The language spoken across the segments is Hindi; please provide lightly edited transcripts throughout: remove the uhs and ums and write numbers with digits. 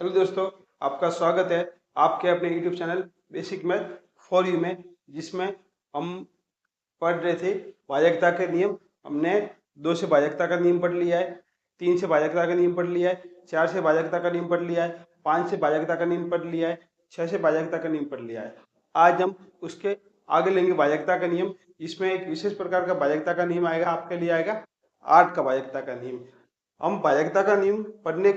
हेलो दोस्तों, आपका स्वागत है आपके अपने YouTube channel basic math for you में, जिसमें हम पढ़ रहे थे भाजकता के नियम। हमने 2 से भाजकता का नियम पढ़ लिया है, 3 से भाजकता का नियम पढ़ लिया है, 4 से भाजकता का नियम पढ़ लिया है, 5 से भाजकता का नियम पढ़ लिया है, 6 से भाजकता का नियम पढ़ लिया है। आज हम उसके आगे लेंगे भाजकता का नियम, जिसमें एक विशेष प्रकार का भाजकता का नियम आएगा, आपके लिए आएगा 8 का भाजकता का नियम। हम भाजकता का नियम पढ़ने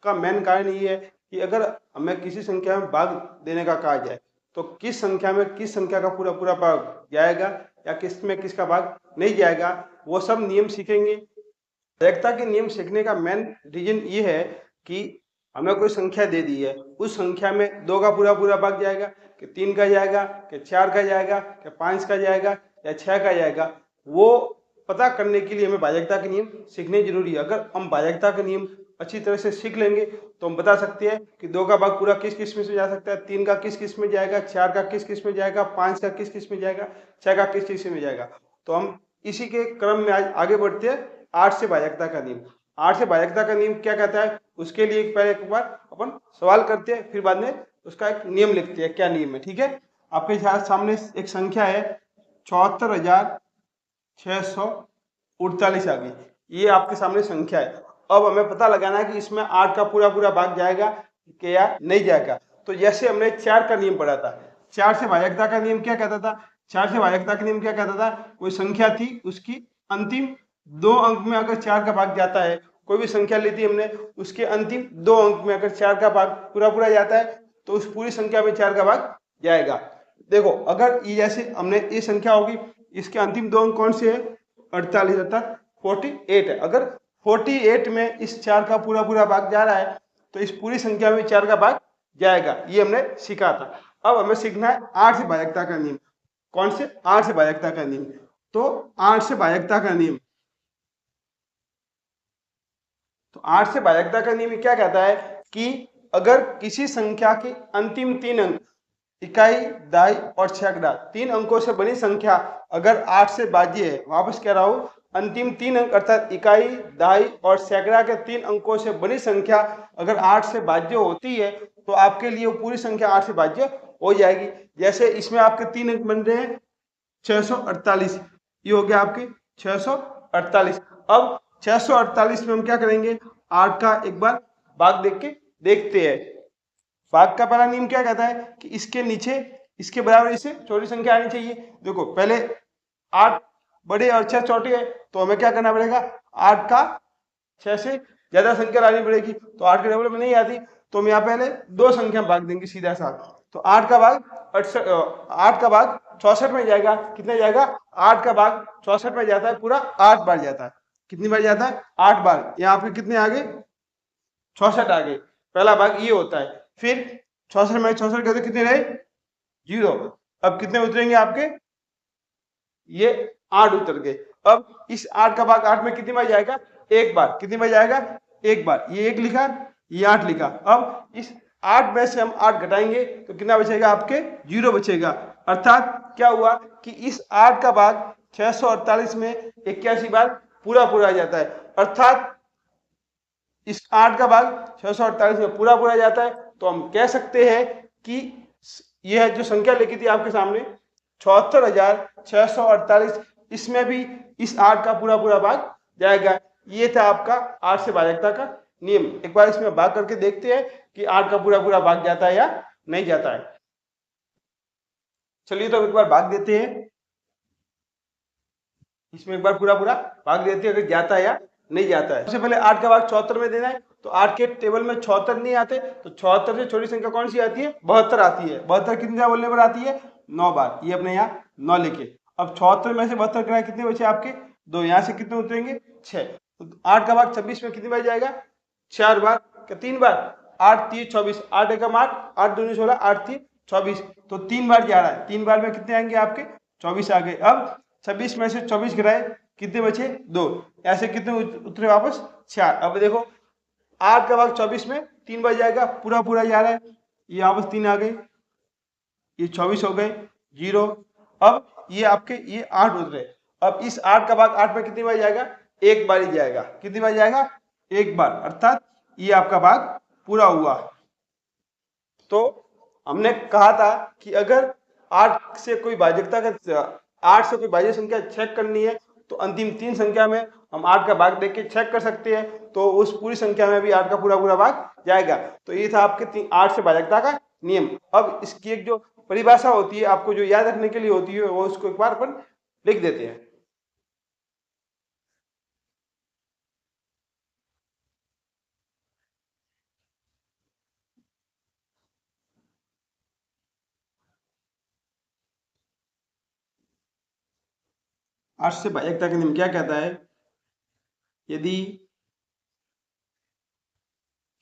का मेन कारण ये है कि अगर हमें किसी संख्या में भाग देने का कहा जाए तो किस संख्या में किस संख्या का पूरा पूरा भाग जाएगा या किस में किसका भाग नहीं जाएगा, वो सब नियम सीखेंगे। भाजकता के नियम सीखने का मेन रीजन ये है कि हमें कोई संख्या दे दी है, उस संख्या में 2 का पूरा पूरा भाग जाएगा कि 3 का जाएगा कि 4 का जाएगा कि 5 का जाएगा या 6 का जाएगा, वो पता करने के लिए हमें भाजकता के नियम सीखने जरूरी है। अगर हम भाजकता के नियम अच्छी तरह से सीख लेंगे तो हम बता सकते हैं कि 2 का भाग पूरा किस किस में से जा सकता है, 3 का किस किस में जाएगा, 4 का किस किस में जाएगा, 5 का किस किस में जाएगा, 6 का किस किस में जाएगा। तो हम इसी के क्रम में आज आगे बढ़ते हैं 8 से भाजकता का नियम। 8 से भाजकता का नियम क्या कहता है, उसके लिए पहले एक बार अपन सवाल करते हैं, फिर बाद में उसका एक नियम लिखते हैं क्या नियम है। ठीक है, आपके सामने एक संख्या है 74,648 आ गई, ये आपके सामने संख्या है। अब हमें पता लगाना है कि इसमें 8 का पूरा पूरा भाग जाएगा कि या नहीं जाएगा। तो जैसे हमने 4 का नियम पढ़ा था, 4 से भाजकता का नियम क्या कहता था, 4 से भाजकता का नियम क्या कहता था, कोई संख्या थी, उसकी अंतिम 2 अंक में अगर 4 का भाग जाता है, कोई भी संख्या ली थी हमने, उसके अंतिम 2 अंक में अगर 4 का भाग पूरा पूरा जाता है तो उस पूरी संख्या में 4 का भाग जाएगा। देखो, अगर ये जैसे हमने ये संख्या होगी, इसके अंतिम 2 अंक कौन से है, 48 अर्थात 48 है। अगर 48 में इस 4 का पूरा पूरा भाग जा रहा है तो इस पूरी संख्या में 4 का भाग जाएगा, ये हमने सीखा था। अब हमें सीखना है 8 से भाजकता का नियम। कौन से, 8 से भाजकता का नियम। तो 8 से भाजकता का नियम, तो 8 से भाजकता का नियम क्या कहता है कि अगर किसी संख्या के अंतिम 3 अंक इकाई, दहाई और सैकड़ा, 3 अंकों से बनी संख्या अगर 8 से भाज्य है, वापस कह रहा हूं, अंतिम 3 अंक अर्थात इकाई, दहाई और सैकड़ा के 3 अंकों से बनी संख्या अगर 8 से भाज्य होती है तो आपके लिए वो पूरी संख्या 8 से भाज्य हो जाएगी। जैसे इसमें आपके 3 अंक बन रहे हैं 648, ये हो गया आपके 648। अब 648 में हम क्या करेंगे, 8 का एक बार भाग देख के देखते हैं। भाग का पहला नियम क्या कहता है कि इसके नीचे इसके बराबर इससे छोटी संख्या आनी चाहिए। देखो, पहले 8 बड़े और 6 छोटे है, तो हमें क्या करना पड़ेगा, 8 का 6 से ज्यादा संख्या लानी पड़ेगी। तो 8 के डबल में नहीं आती, तो हम यहाँ पहले 2 संख्या भाग देंगे सीधा सा। तो 8 का भाग 8 का भाग 64 में जाएगा। कितने जाएगा, 8 का भाग 64 में जाता है, पूरा 8 बार जाता है। कितनी बार जाता है, 8 बार। यहाँ पे कितने आ गए, 64 आ गए। पहला भाग ये होता है। फिर 64 में 64 करते कितने रहे, 0। अब कितने उतरेंगे आपके, ये 8 उतर गए। अब इस 8 का भाग 8 में कितनी बार जाएगा, एक बार। कितनी बार जाएगा, एक बार। ये 1 लिखा, ये 8 लिखा। अब इस 8 में से हम 8 घटाएंगे तो कितना बचेगा, आपके 0 बचेगा। अर्थात क्या हुआ कि इस 8 का भाग 648 में 81 बार पूरा पूरा आ जाता है। अर्थात इस 8 का भाग 648 में पूरा पूरा जाता है। तो हम कह सकते हैं कि यह जो संख्या लिखी थी आपके सामने 74,648, इसमें भी इस 8 का पूरा पूरा भाग जाएगा। ये था आपका 8 से भाजकता का नियम। एक बार इसमें भाग करके देखते हैं कि 8 का पूरा पूरा भाग जाता है या नहीं जाता है। चलिए, तो एक बार भाग देते हैं, इसमें एक बार पूरा पूरा भाग देते हैं, अगर जाता है या नहीं जाता है। सबसे पहले 8 का भाग 74 में देना है, तो 8 के टेबल में 74 नहीं आते, तो 74 से छोटी संख्या कौन सी आती है, 72 आती है। 72 कितनी बार बोलने पर आती है, 9 बार। ये अपने यहाँ 9 लिखे। अब 74 में से 72 कराए, कितने बचे आपके, 2। यहाँ से कितने उतरेंगे, 6। तो 8 का भाग 26 में कितनी बार जाएगा, 4 बार। क्या 3 बार, 8 3 24, 8 एकम 8, 8 दूनी 16, 8 3 24, तो 3 बार जा रहा है। 3 बार में कितने आएंगे आपके, 24 आ गए। अब 26 में से 24 गिराए, कितने बचे, 2। ऐसे कितने उतरे वापस, 4। अब देखो, 8 का भाग 24 में 3 बार जाएगा, पूरा पूरा जा रहा है। ये वापस 3 आ गए, ये 24 हो गए, 0। अब ये आपके ये 8 उतरे। अब इस 8 का भाग 8 में कितनी बार जाएगा, एक बार ही जाएगा। कितनी बार जाएगा, एक बार। अर्थात ये आपका भाग पूरा हुआ। तो हमने कहा था कि अगर 8 से कोई भाज्यता का 8 से कोई भाज्य संख्या चेक करनी है तो अंतिम 3 संख्या में हम 8 का भाग देके चेक कर सकते हैं, तो उस पूरी संख्या में भी 8 का पूरा पूरा भाग जाएगा। तो ये था आपके 8 से भाज्यता का नियम। अब इसकी एक जो परिभाषा होती है आपको जो याद रखने के लिए होती है वो उसको एक बार अपन लिख देते हैं। 8 से भाज्यता का नियम क्या कहता है? यदि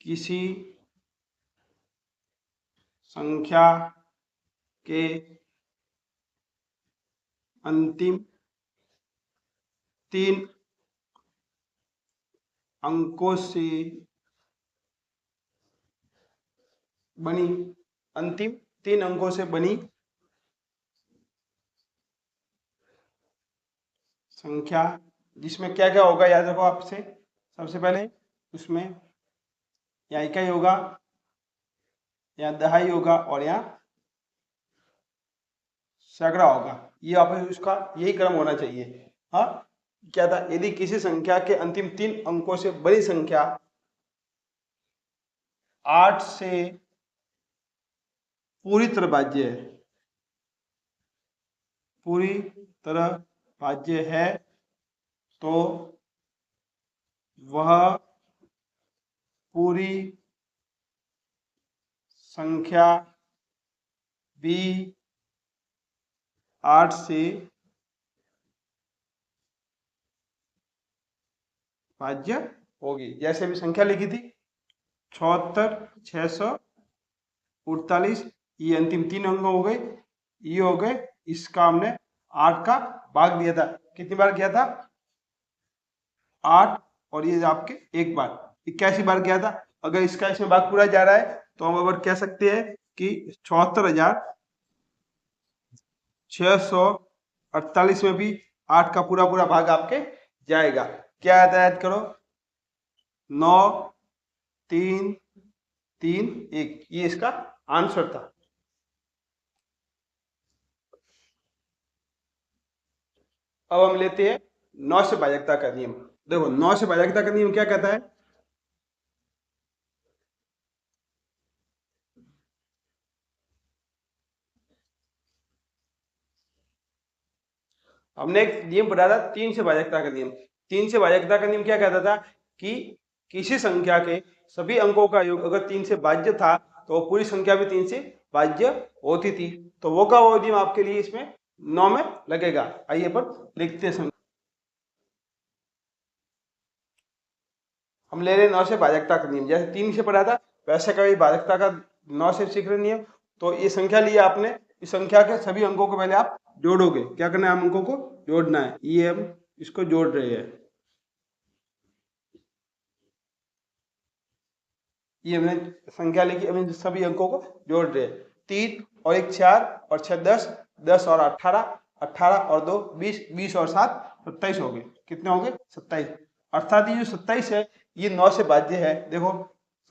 किसी संख्या के अंतिम 3 अंकों से बनी अंतिम 3 अंकों से बनी संख्या, जिसमें क्या क्या होगा याद रखो आपसे, सबसे पहले उसमें या इकाई होगा या दहाई होगा और यहाँ सैकड़ा होगा। ये आप उसका यही क्रम होना चाहिए। हाँ, क्या था? यदि किसी संख्या के अंतिम 3 अंकों से बड़ी संख्या 8 से पूरी तरह भाज्य है, पूरी तरह भाज्य है, तो वह पूरी संख्या भी 8 से भाज्य होगी। जैसे भी संख्या लिखी थी 76, 648, ये अंतिम 3 अंक हो गए, ये हो गए। इसका हमने 8 का भाग दिया था। कितनी बार किया था? 8, और ये आपके एक बार 81 बार किया था। अगर इसका इसमें भाग पूरा जा रहा है तो हम अगर कह सकते हैं कि 74,648 में भी 8 का पूरा पूरा भाग आपके जाएगा। क्या आता है? याद करो, 9, 3, 3, 1, ये इसका आंसर था। अब हम लेते हैं 9 से भाज्यता का नियम। देखो 9 से भाज्यता का नियम क्या कहता है? हमने एक नियम पढ़ा था 3 से भाज्यता का नियम। 3 से भाज्यता का नियम क्या कहता था कि किसी संख्या के सभी अंकों का योग अगर 3 से भाज्य था तो वो पूरी संख्या भी 3 से भाज्य होती थी। तो वो का वो नियम आपके लिए इसमें 9 में लगेगा। आइए अपन लिखते हैं। हम ले रहे हैं 9 से भाज्यता का नियम। जैसे 3 से पढ़ा था वैसे का भी भाज्यता का 9 से सीख रहे नियम। तो ये संख्या लिया आपने, इस संख्या के सभी अंकों को पहले आप जोड़ोगे। क्या करना है? हम अंकों को जोड़ना है। ये हम इसको जोड़ रहे हैं। ये हमने संख्या लिखी, हम सभी अंकों को जोड़ रहे हैं। 3 और 1 4 और 6 10, 10 और 18, 18 और 2 20, 20 और 7 27 हो गए। कितने हो गए? 27। अर्थात ये जो 27 है ये 9 से भाज्य है। देखो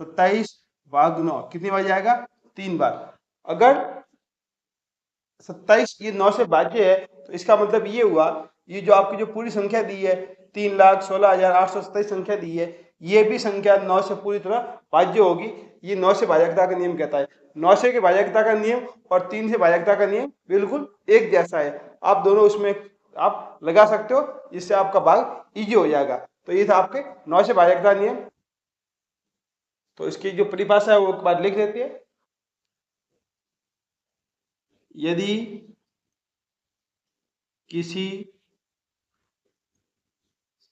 27 भाग 9 कितनी बार जाएगा? 3 बार। अगर 27 ये 9 से भाज्य है तो इसका मतलब ये हुआ, ये जो आपकी जो पूरी संख्या दी है 3,16,827 संख्या दी है, ये भी संख्या 9 से पूरी तरह भाज्य होगी। ये 9 से भाज्यता का नियम कहता है। 9 से की भाज्यता का नियम और 3 से भाज्यता का नियम बिल्कुल एक जैसा है। आप दोनों उसमें आप लगा सकते हो, जिससे आपका भाग इजी हो जाएगा। तो ये था आपके 9 से भाज्यता नियम। तो इसकी जो परिभाषा है वो एक बार लिख देते हैं। यदि किसी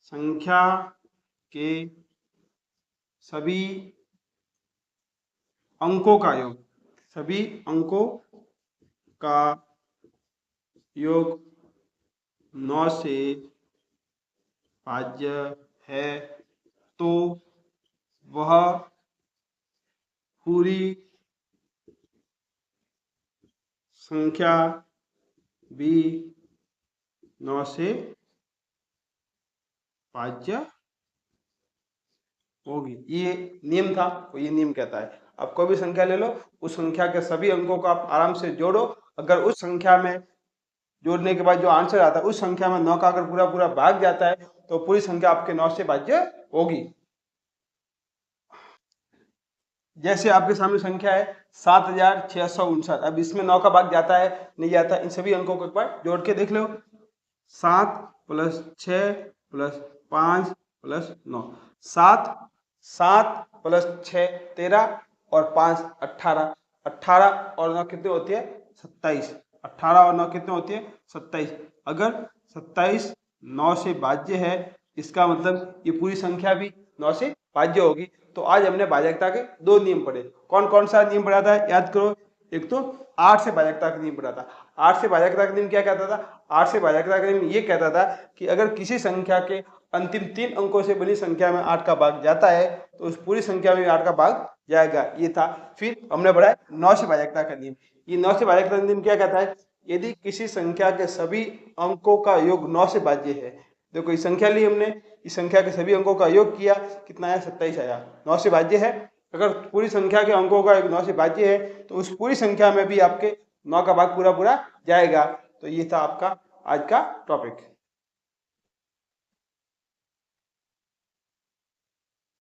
संख्या के सभी अंकों का योग, सभी अंकों का योग 9 से भाज्य है, तो वह पूरी संख्या भी 9 से भाज्य होगी। ये नियम था, तो ये नियम कहता है। आप कोई भी संख्या ले लो, उस संख्या के सभी अंकों को आप आराम से जोड़ो। अगर उस संख्या में जोड़ने के बाद जो आंसर आता है उस संख्या में 9 का अगर पूरा पूरा भाग जाता है तो पूरी संख्या आपके 9 से भाज्य होगी। जैसे आपके सामने संख्या है 7659, अब इसमें 9 का भाग जाता है नहीं जाता, इन सभी अंकों को एक बार जोड़ के देख लो। 7 + 6 + 5 + 9, 7 + 6 13 और 5 18, 18 और 9 कितने होती है 27, 18 और 9 कितने होती है 27। अगर 27 9 से भाज्य है इसका मतलब ये पूरी संख्या भी 9 से भाज्य होगी। तो आज हमने भाजकता के 2 नियम पढ़े। कौन कौन सा नियम पढ़ा था याद करो। एक तो 8 से भाजकता का नियम पढ़ा था। 8 से भाजकता का नियम क्या कहता था? 8 से भाजकता का नियम ये कहता था कि अगर किसी संख्या के अंतिम 3 अंकों से बनी संख्या में 8 का भाग जाता है तो उस पूरी संख्या में 8 का भाग जाएगा, ये था। फिर हमने पढ़ा 9 से भाजकता का नियम। ये 9 से भाजकता का नियम क्या कहता है? यदि किसी संख्या के सभी अंकों का योग 9 से भाज्य है, देखो इस संख्या ली हमने, इस संख्या के सभी अंकों का योग किया, कितना आया 27 आया, 9 से भाज्य है। अगर पूरी संख्या के अंकों का योग 9 से भाज्य है तो उस पूरी संख्या में भी आपके 9 का भाग पूरा पूरा जाएगा। तो ये था आपका आज का टॉपिक।